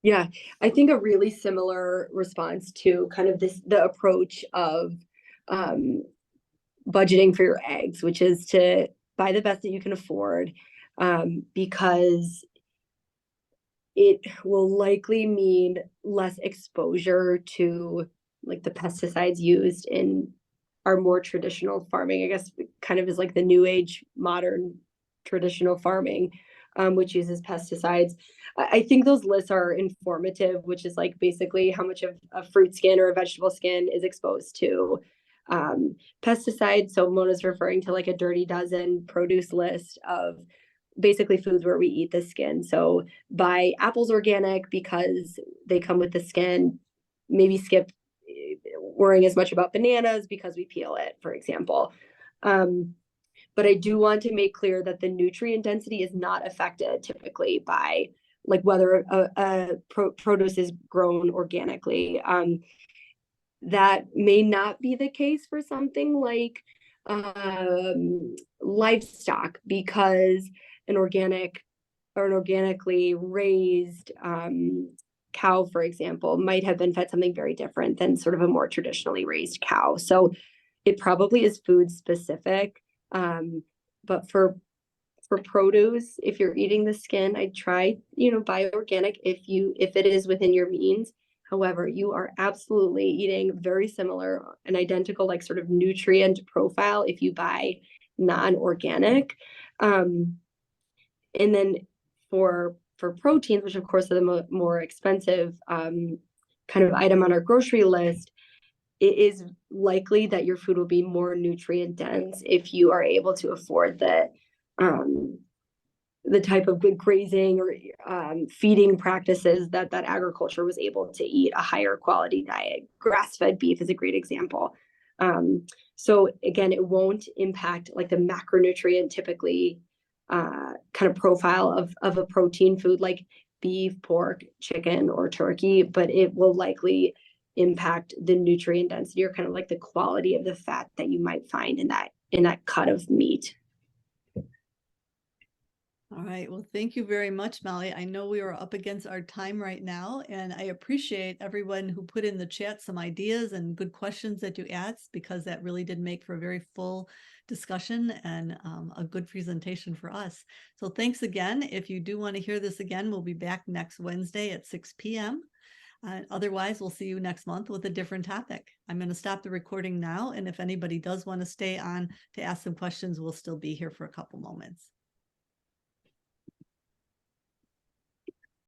Yeah, I think a really similar response to kind of the approach of budgeting for your eggs, which is to buy the best that you can afford, because it will likely mean less exposure to like the pesticides used in our more traditional farming. I guess kind of is like the new age modern traditional farming, which uses pesticides. I think those lists are informative, which is like basically how much of a fruit skin or a vegetable skin is exposed to pesticides. So Mona's referring to like a dirty dozen produce list of basically foods where we eat the skin. So buy apples organic because they come with the skin. Maybe skip worrying as much about bananas because we peel it, for example. But I do want to make clear that the nutrient density is not affected typically by like whether a produce is grown organically. That may not be the case for something like livestock, because an organic or an organically raised cow, for example, might have been fed something very different than sort of a more traditionally raised cow. So it probably is food specific. But for produce, if you're eating the skin, I'd try, buy organic if it is within your means. However, you are absolutely eating very similar and identical, like sort of nutrient profile if you buy non-organic. And then for proteins, which of course are the more expensive kind of item on our grocery list, it is likely that your food will be more nutrient dense if you are able to afford the type of good grazing or feeding practices that agriculture was able to eat a higher quality diet. Grass-fed beef is a great example. So again, it won't impact like the macronutrient typically kind of profile of a protein food like beef, pork, chicken, or turkey, but it will likely impact the nutrient density or kind of like the quality of the fat that you might find in that cut of meat. All right. Well, thank you very much, Molly. I know we are up against our time right now, and I appreciate everyone who put in the chat some ideas and good questions that you asked, because that really did make for a very full discussion and a good presentation for us. So thanks again. If you do want to hear this again, we'll be back next Wednesday at 6 p.m. Otherwise, we'll see you next month with a different topic. I'm going to stop the recording now, and if anybody does want to stay on to ask some questions, we'll still be here for a couple moments.